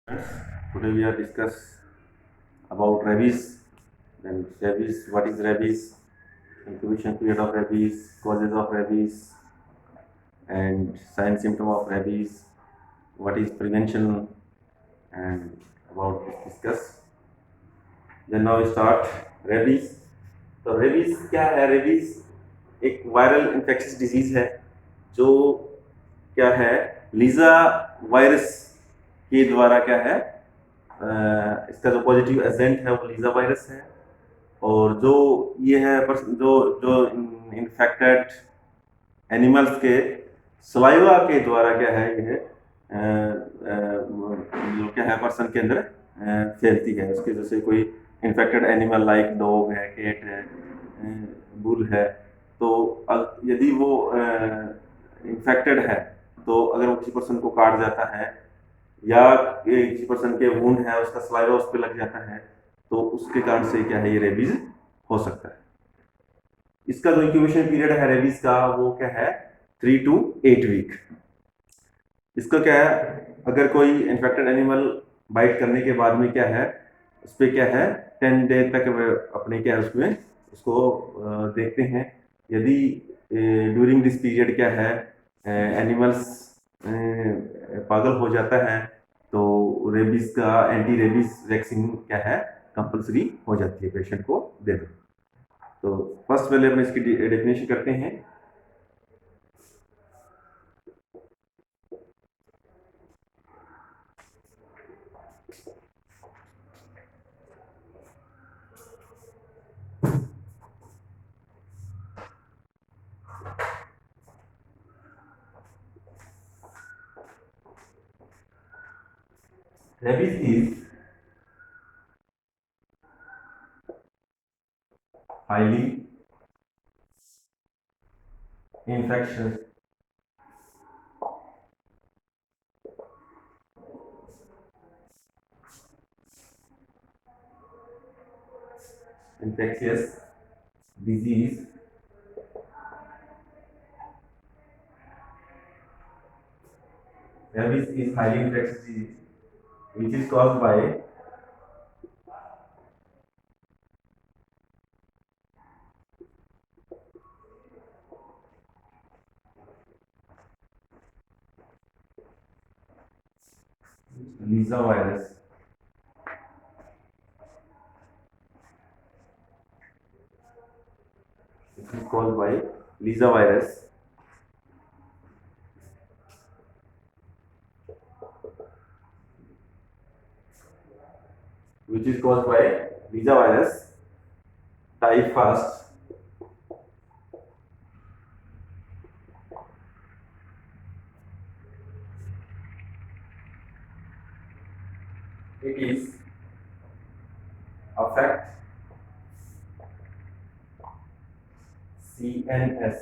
Today we are discuss about rabies. Then rabies, what is rabies, incubation period of rabies, causes of rabies, and sign symptom of rabies, what is prevention, and about this discuss. Then now we start rabies. तो rabies क्या है? Rabies एक viral infectious disease है जो क्या है, Lisa virus के द्वारा क्या है, इसका जो पॉजिटिव एजेंट है वो लीजा वायरस है। और जो ये है जो जो इन्फेक्टेड एनिमल्स के सलाइवा के द्वारा क्या है, यह जो क्या है पर्सन के अंदर फैलती है। उसके जैसे कोई इन्फेक्टेड एनिमल लाइक डॉग है, कैट है, बुल है, तो यदि वो इन्फेक्टेड है तो अगर वो किसी पर्सन को काट जाता है या किसी पर्सन के वुंड है, उसका सलाइवा उस पर लग जाता है, तो उसके कारण से क्या है, ये रेबीज हो सकता है। इसका जो इंक्यूबेशन पीरियड है रेबीज का वो क्या है, 3 to 8 वीक। इसका क्या है, अगर कोई इन्फेक्टेड एनिमल बाइट करने के बाद में क्या है, उस पर क्या है 10 डे तक अपने क्या है उसमें उसको देखते हैं। यदि ड्यूरिंग दिस पीरियड क्या है एनिमल्स पागल हो जाता है तो रेबीज का एंटी रेबीज वैक्सीन क्या है कंपलसरी हो जाती है पेशेंट को देना। तो फर्स्ट पहले हम इसकी डेफिनेशन करते हैं। Rabies is highly infectious infectious disease rabies is highly infectious disease which is caused by Lisa virus, which is caused by Lisa virus, which is caused by Lisa virus type first. It is affect CNS.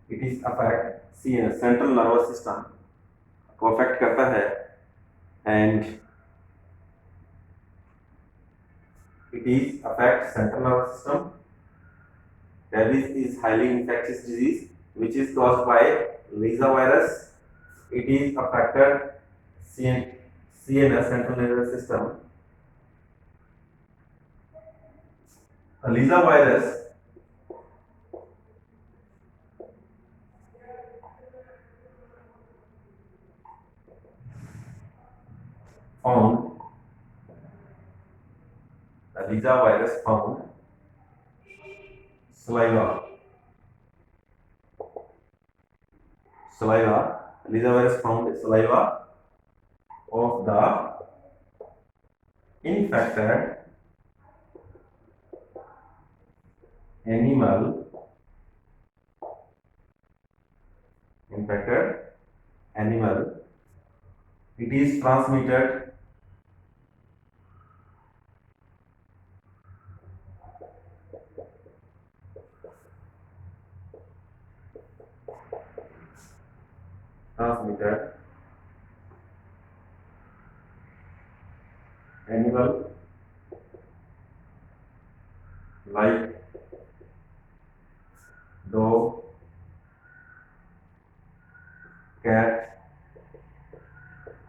It is affect CNS central nervous system को affect करता है and it is affect central nervous system. Rabies is highly infectious disease which is caused by Lisa virus. It is affected CNS central nervous system. The Lisa virus found saliva. Lisa virus found saliva of the infected animal. It is transmitted animal like dog, cat,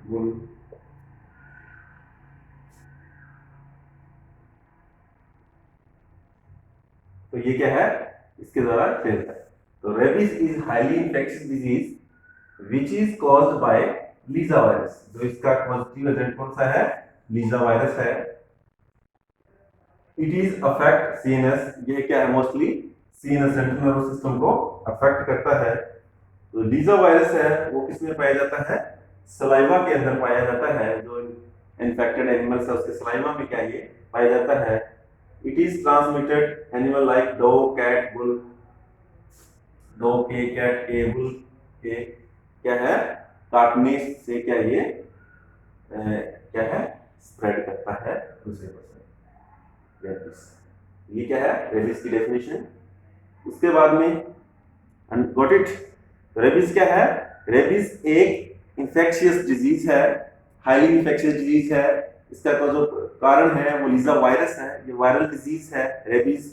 bull bull. तो ये क्या है, इसके द्वारा फैलता है। तो rabies is highly infectious disease which is caused by Lisa virus. जो इसका पॉजिटिव एजेंट कौन सा है, लीजा वायरस है। इट इज अफेक्ट सीएनएस, ये क्या है, mostly CNS central nervous system को अफेक्ट करता है। तो लीजा वायरस है वो किसमें पाया जाता है, सलाइवा के अंदर पाया जाता है। जो इन्फेक्टेड एनिमल्स है उसके सलाइवा में क्या ये पाया जाता है। It is transmitted animal like dog, cat, bull. Dog के, कैट के, बुल के क्या है, काटने से क्या ये क्या है, स्प्रेड करता है दूसरे पर्सन, रेबिस। ये क्या है, रेबिस की डेफिनेशन। उसके बाद में गॉट इट। रेबिस क्या है, रेबिस एक इंफेक्शियस डिजीज है, हाईली इंफेक्शियस डिजीज है। इसका जो कारण है वो लीजा वायरस है। ये वायरल डिजीज है रेबिस,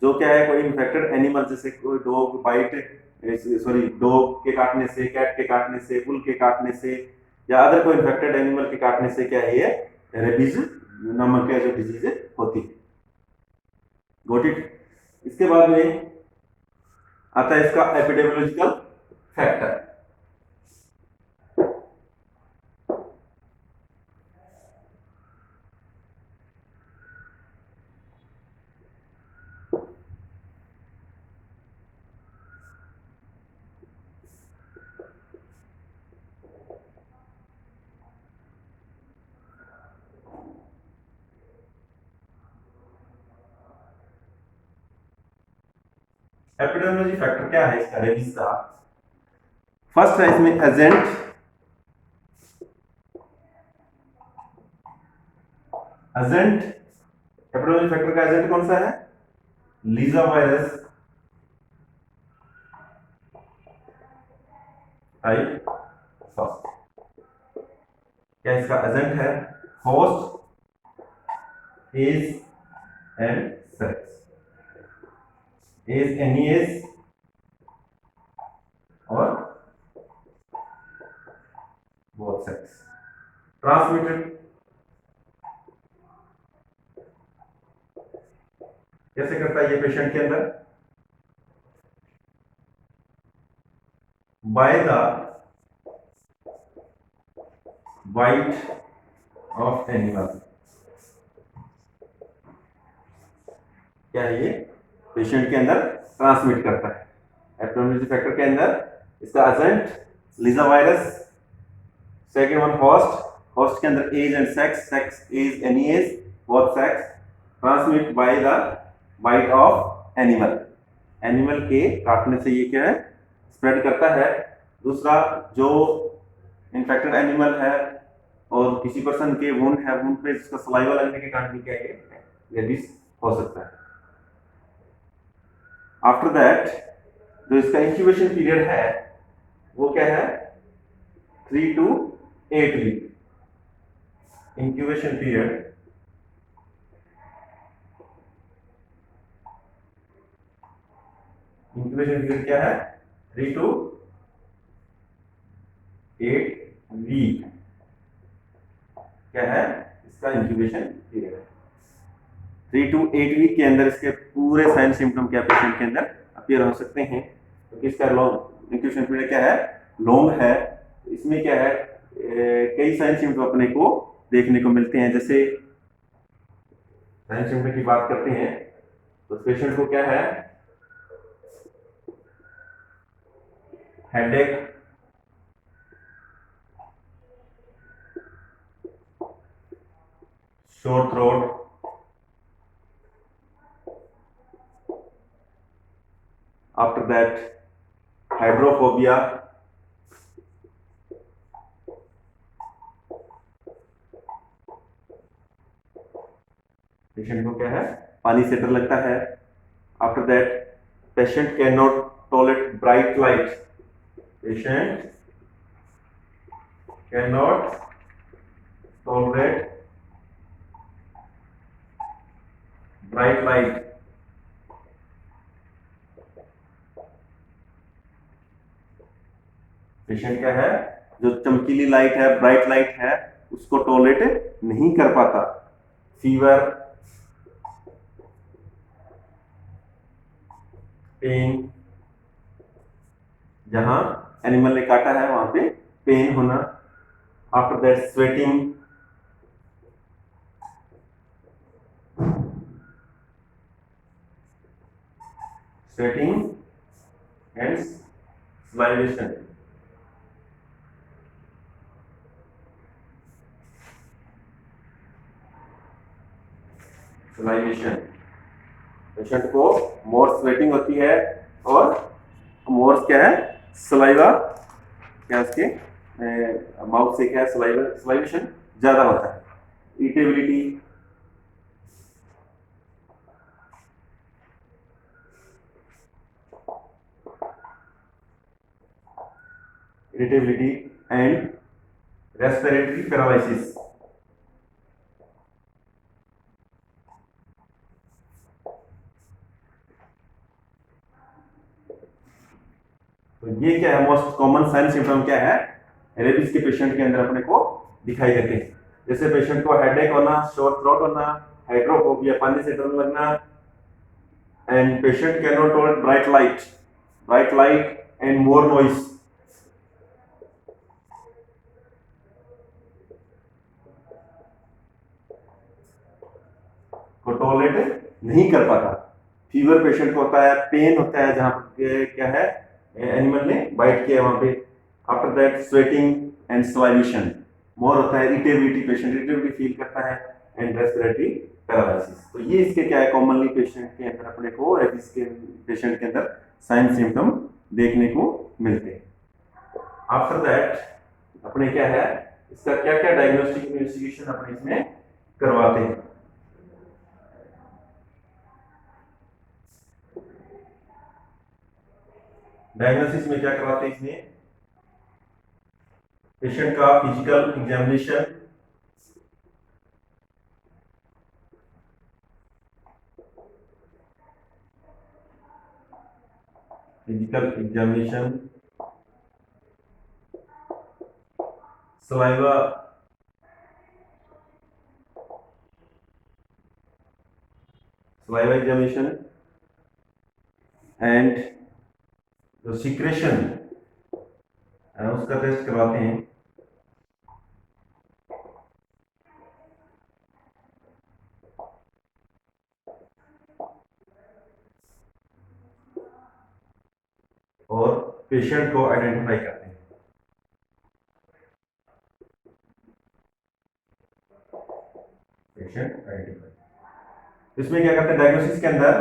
जो क्या है, कोई इन्फेक्टेड एनिमल जैसे कोई डॉग बाइट, सॉरी डॉग के काटने से, कैट के काटने से, बुल के काटने से, या अदर कोई इन्फेक्टेड एनिमल के काटने से क्या है, ये रेबीज नामक क्या जो डिजीज होती है। Got it. इसके बाद में आता है इसका एपिडेमियोलॉजिकल फैक्टर। एपिडेमियोलॉजी फैक्टर क्या है इसका, रेबीज का। फर्स्ट है इसमें एजेंट। एजेंट, एपिडेमियोलॉजी फैक्टर का एजेंट कौन सा है, लीजा वायरस टाइप फर्स्ट। क्या इसका एजेंट है, host, age and sex. Age any age और बोथ सेक्स। ट्रांसमिटेड कैसे करता है ये पेशेंट के अंदर, by the bite of animal. क्या है ये, पेशेंट के अंदर ट्रांसमिट करता है। एपिडेमियोलॉजी फैक्टर के अंदर इसका agent lyssa virus, second one host, host के अंदर age and sex, sex age any age both sex, transmit by the bite of animal. Animal के काटने से ये क्या है, स्प्रेड करता है। दूसरा, जो इन्फेक्टेड एनिमल है और किसी पर्सन के वुंड है, वुंड पे इसका सलाइवा लगने के कारण भी क्या है, रेबीज हो सकता है। आफ्टर दैट जो इसका इंक्यूबेशन पीरियड है वो क्या है, 3 to 8 week incubation period. Incubation period क्या है, 3 to 8 वीक क्या है इसका इंक्यूबेशन पीरियड है। 3 to 8 वीक के अंदर इसके पूरे साइन सिम्टम क्या पेशेंट के अंदर अपीयर हो सकते हैं। तो इसका लॉन्ग इंक्यूबेशन पीरियड क्या है, लॉन्ग है। इसमें क्या है, कई साइन सिम्टम अपने को देखने को मिलते हैं। जैसे साइन सिम्टम की बात करते हैं तो पेशेंट को क्या है, हेडेक, शोर throat, after that hydrophobia, patient को क्या है, पानी से डर लगता है। After that patient can not tolerate bright light, patient can not tolerate bright light. Patient क्या है, जो चमकीली लाइट है, ब्राइट लाइट है, उसको टॉलरेट नहीं कर पाता। फीवर, पेन, जहां एनिमल ने काटा है वहां पे पेन होना। After that sweating, sweating and salivation, salivation. Patient को मोर स्वेटिंग होती है और मोर क्या है, सलाइवा, क्या उसके माउथ से क्या है, सलाइवा, सलाइवेशन ज्यादा होता है। Irritability, irritability and respiratory paralysis. तो ये क्या है, मोस्ट कॉमन साइन सिम्टम क्या है, रेबीज के पेशेंट के अंदर अपने को दिखाई देते हैं। जैसे पेशेंट को हेडेक होना, शोर थ्रोट होना, हाइड्रोफोबिया, पानी से डर लगना, and patient can not tolerate bright light and more noise. को टॉलरेट नहीं कर पाता। फीवर पेशेंट को होता है, पेन होता है जहां क्या है, एनिमल ने बाइट किया है वहां पे। After that sweating and salivation. More होता है इरिटेबिलिटी, पेशेंट इरिटेबिलिटी फील करता है, एंड रेस्पिरेटरी पैरालिसिस। तो ये इसके क्या है, कॉमनली पेशेंट के अंदर अपने को, रेबीज के पेशेंट के अंदर साइन सिम्टम देखने को मिलते हैं। आफ्टर दैट अपने क्या है, इसका क्या क्या डायग्नोस्टिक इन्वेस्टिगेशन अपने इसमें करवाते हैं। डायग्नोसिस में क्या करवाते हैं इसमें, पेशेंट का physical examination, physical examination, saliva, saliva examination, and जो सीक्रेशन उसका टेस्ट करवाते हैं। और पेशेंट को आइडेंटिफाई करते हैं। पेशेंट आइडेंटिफाई, इसमें क्या करते हैं डायग्नोसिस के अंदर,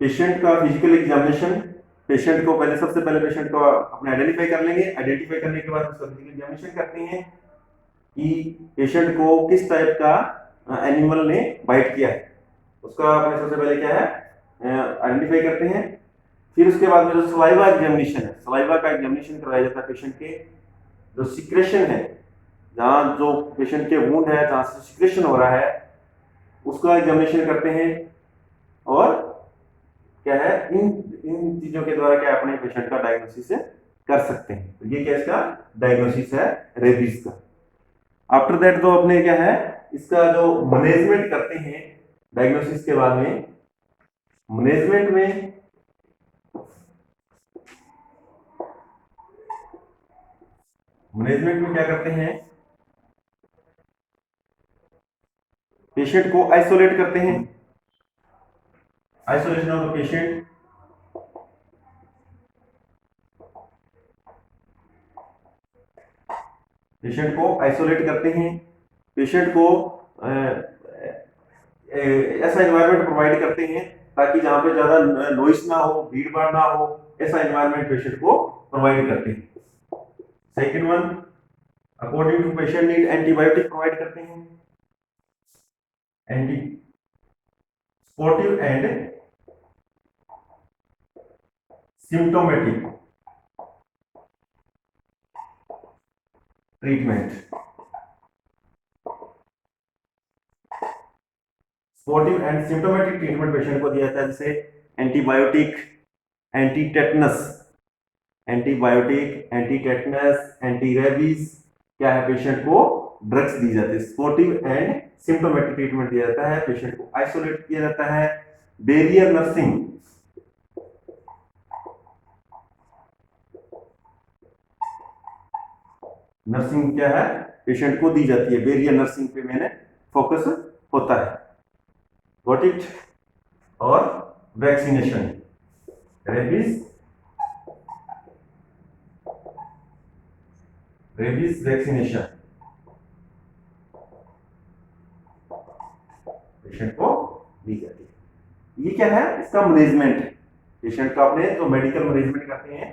पेशेंट का फिजिकल एग्जामिनेशन। पेशेंट को पहले, सबसे पहले पेशेंट को अपने आइडेंटिफाई कर लेंगे। आइडेंटिफाई करने के बाद उसका फिजिकल एग्जामिनेशन करते हैं कि पेशेंट को किस टाइप का एनिमल ने बाइट किया है, उसका अपने सबसे पहले क्या है आइडेंटिफाई करते हैं। फिर उसके बाद में जो सलाइवा एग्जामिनेशन है, सलाइवा का एग्जामिनेशन करवाया जाता है पेशेंट के। जो सिक्रेशन है, जहाँ जो पेशेंट के वुंड है, जहाँ से सिक्रेशन हो रहा है, उसका एग्जामिनेशन करते हैं। और क्या है, इन इन चीजों के द्वारा क्या अपने पेशेंट का डायग्नोसिस कर सकते हैं। तो ये क्या इसका डायग्नोसिस है रेबीज का। आफ्टर दैट तो अपने क्या है, इसका जो मैनेजमेंट करते हैं डायग्नोसिस के बाद में, मैनेजमेंट में क्या करते हैं, पेशेंट को आइसोलेट करते हैं। Isolation of the patient, patient को आइसोलेट करते हैं। पेशेंट को ऐसा एनवायरनमेंट प्रोवाइड करते हैं ताकि जहां पे ज्यादा नॉइस ना हो, भीड़ भाड़ ना हो, ऐसा एनवायरनमेंट पेशेंट को प्रोवाइड करते हैं। Second one, according to patient need antibiotic provide करते हैं। Anti supportive and symptomatic treatment. Supportive and symptomatic treatment patient को दिया जाता है, जैसे antibiotic, anti tetanus, antibiotic, anti tetanus, anti rabies क्या है, पेशेंट को ड्रग्स दी जाती है। सपोर्टिव एंड सिम्टोमेटिक ट्रीटमेंट दिया जाता है, पेशेंट को आइसोलेट किया जाता है। बैरियर नर्सिंग, नर्सिंग क्या है, पेशेंट को दी जाती है। बैरियर नर्सिंग पे मैंने फोकस होता है, गॉट इट। और vaccination, rabies, rabies vaccination patient को दी जाती है। ये क्या है, इसका मैनेजमेंट है। पेशेंट का अपने जो मेडिकल मैनेजमेंट करते हैं,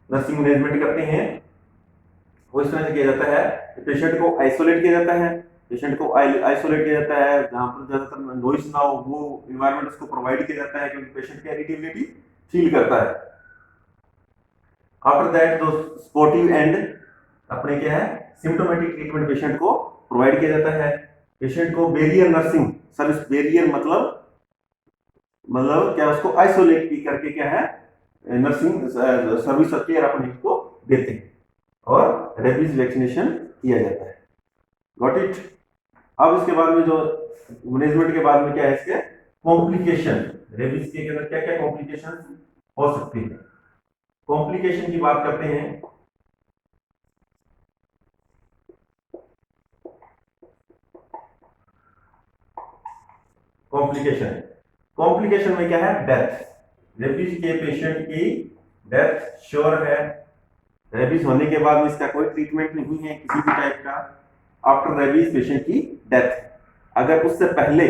नर्सिंग मैनेजमेंट करते हैं, वो इस तरह से किया जाता है कि पेशेंट को आइसोलेट किया जाता है। पेशेंट को आइसोलेट किया जाता है जहां पर ज्यादातर नॉइस ना हो, वो इन्वायरमेंट उसको प्रोवाइड किया जाता है क्योंकि पेशेंट की इरिटेबिलिटी फील करता है। आफ्टर दैट जो सपोर्टिव एंड अपने क्या है, सिम्टोमेटिक ट्रीटमेंट पेशेंट को प्रोवाइड किया जाता है। पेशेंट को बैरियर नर्सिंग सर्विस, बैरियर मतलब क्या, उसको आइसोलेट करके क्या है, नर्सिंग सर्विस केयर अपने को देते हैं। और रेबीज वैक्सीनेशन किया जाता है, गॉट इट। अब इसके बाद में जो मैनेजमेंट के बाद में क्या है, इसके कॉम्प्लिकेशन, रेबीज के अंदर क्या क्या कॉम्प्लिकेशन हो सकती है। कॉम्प्लिकेशन की बात करते हैं, कॉम्प्लिकेशन, कॉम्प्लिकेशन में क्या है, डेथ। रेबीज के पेशेंट की डेथ श्योर है। रेबीज होने के बाद में इसका कोई ट्रीटमेंट नहीं है किसी भी टाइप का। आफ्टर रेबीज पेशेंट की डेथ, अगर उससे पहले,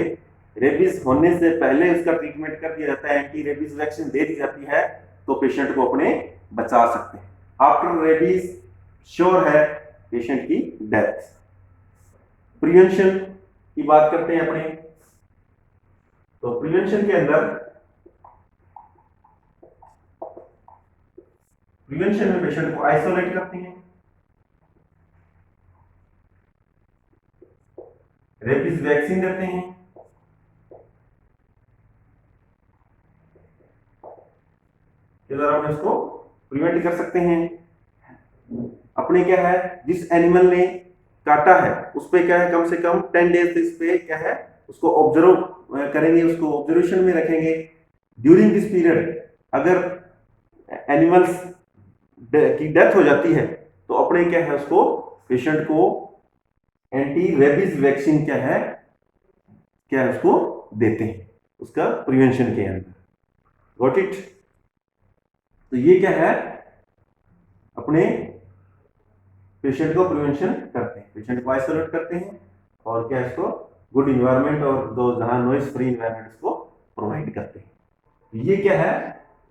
रेबीज होने से पहले उसका ट्रीटमेंट कर दिया जाता है, एंटी रेबीज वैक्सीन दे दी जाती है, तो पेशेंट को अपने बचा सकते हैं। आफ्टर रेबीज श्योर है पेशेंट की डेथ। प्रिवेंशन की बात करते हैं अपने, तो प्रिवेंशन के अंदर, प्रिवेंशन में पेशेंट को आइसोलेट करते हैं, रेबीज वैक्सीन देते हैं, के द्वारा हम इसको प्रिवेंट कर सकते हैं। अपने क्या है, जिस एनिमल ने काटा है उस पे क्या है, कम से कम 10 डेज इस पे क्या है, उसको ऑब्जर्व करेंगे, उसको ऑब्जर्वेशन में रखेंगे। ड्यूरिंग दिस पीरियड अगर एनिमल्स की डेथ हो जाती है तो अपने क्या है, उसको पेशेंट को एंटी रेबीज वैक्सीन क्या है उसको देते हैं, उसका प्रिवेंशन के अंदर, गॉट इट। तो ये क्या है, अपने पेशेंट को प्रिवेंशन करते हैं, पेशेंट को आइसोलेट करते हैं, और क्या इसको गुड इन्वायरमेंट और दो जहां नॉइस फ्री इन्वायरमेंट इसको प्रोवाइड करते हैं। ये क्या है,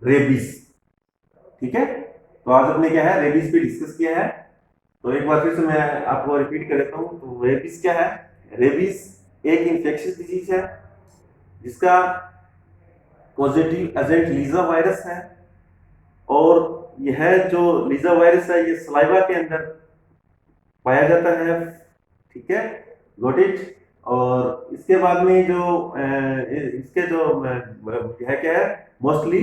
रेबीज, ठीक है। तो आज अपने क्या है, रेबीज पे डिस्कस किया है। तो एक बार फिर से मैं आपको रिपीट कर देता हूं। तो रेबीज क्या है, रेबीज एक इन्फेक्शियस डिजीज है जिसका पॉजिटिव एजेंट लीजा वायरस है, और यह जो लीजा वायरस है ये सलाइवा के अंदर पाया जाता है, ठीक है, गॉट इट। और इसके बाद में जो इसके जो है क्या है, मोस्टली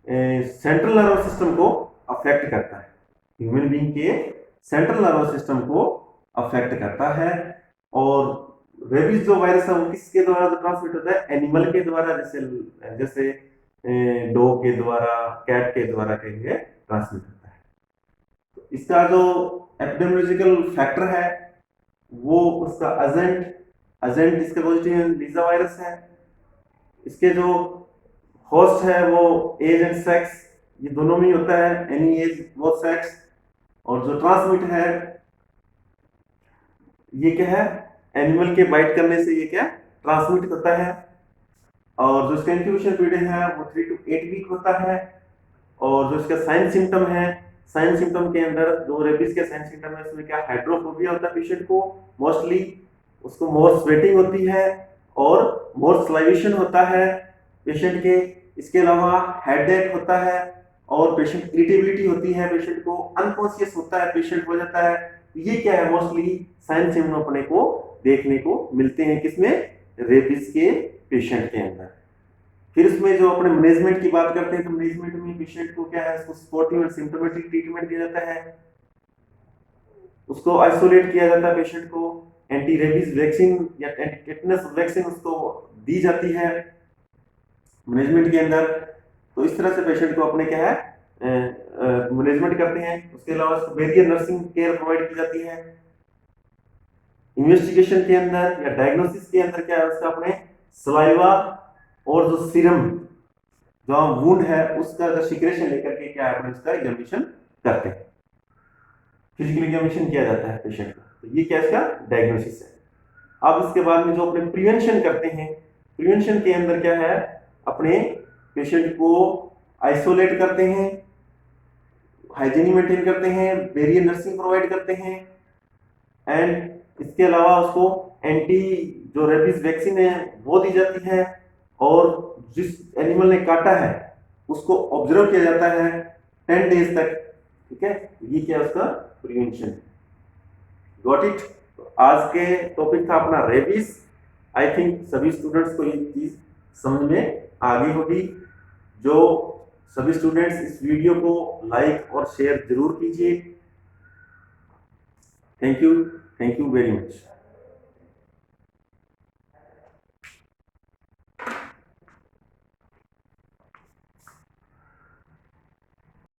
सेंट्रल नर्वस सिस्टम को अफेक्ट करता है, ह्यूमन बीइंग के सेंट्रल नर्वस सिस्टम को अफेक्ट करता है। और रेबीज जो वायरस है वो किसके द्वारा ट्रांसमिट होता है, एनिमल के द्वारा, जैसे जैसे डॉग के द्वारा, कैट के द्वारा के लिए ट्रांसमिट होता है। तो इसका जो एपिडेमियोलॉजिकल फैक्टर है वो उसका एजेंट इसका पॉजिटिव लीजा वायरस है। इसके जो होस्ट है वो एज एंड सेक्स, ये दोनों में ही होता है, एनी एज बोथ सेक्स। और जो ट्रांसमिट है ये क्या है, एनिमल के बाइट करने से ये क्या ट्रांसमिट होता है। और जो इसका इंक्यूबेशन पीरियड है वो 3 to 8 वीक होता है। और जो इसका साइन सिम्टम है, साइन सिम्टम के अंदर जो रेबीज के साइन सिम्टम है उसमें क्या, हाइड्रोफोबिया होता है पेशेंट को मोस्टली, उसको मोर स्वेटिंग होती है और मोर सलाइवेशन होता है पेशेंट के। इसके अलावा हेडेक होता है और पेशेंट इरिटेबिलिटी होती है, पेशेंट को अनकॉन्शियस होता है, पेशेंट हो जाता है। ये क्या है, मोस्टली साइन सिम्टम अपने को देखने को मिलते हैं किसमें, रेबीज के पेशेंट के अंदर, फिर उसमें जो अपने मैनेजमेंट की बात करते हैं तो मैनेजमेंट में पेशेंट को क्या है, उसको सपोर्टिव और सिम्टोमेटिक ट्रीटमेंट दिया जाता है, उसको आइसोलेट किया जाता है, पेशेंट को एंटी रेबीज वैक्सीन या एंटी टेटनस वैक्सीन उसको दी जाती है मैनेजमेंट के अंदर। तो इस तरह से पेशेंट को अपने क्या है मैनेजमेंट करते हैं। उसके अलावा उसको बैरियर नर्सिंग केयर प्रोवाइड की जाती है। इन्वेस्टिगेशन के अंदर या डायग्नोसिस के अंदर क्या है, उसका अपने सलाइवा और जो सीरम जो वुंड है उसका सिक्रेशन लेकर के क्या है अपने उसका एग्जामिनेशन करते हैं, फिजिकल एग्जामिनेशन किया जाता है पेशेंट का। तो ये क्या इसका डायग्नोसिस है। अब इसके बाद में जो अपने प्रिवेंशन करते हैं, प्रिवेंशन के अंदर क्या है, अपने पेशेंट को आइसोलेट करते हैं, हाइजीन मेंटेन करते हैं, बैरियर नर्सिंग प्रोवाइड करते हैं, एंड इसके अलावा उसको एंटी जो रेबीज वैक्सीन है वो दी जाती है, और जिस एनिमल ने काटा है उसको ऑब्जर्व किया जाता है 10 डेज तक। ठीक है, ये क्या उसका प्रिवेंशन। Got it. तो आज के टॉपिक था अपना रेबीज। आई थिंक सभी स्टूडेंट्स को ये चीज समझ में आ गई होगी। जो सभी स्टूडेंट्स इस वीडियो को लाइक और शेयर जरूर कीजिए। Thank you very much.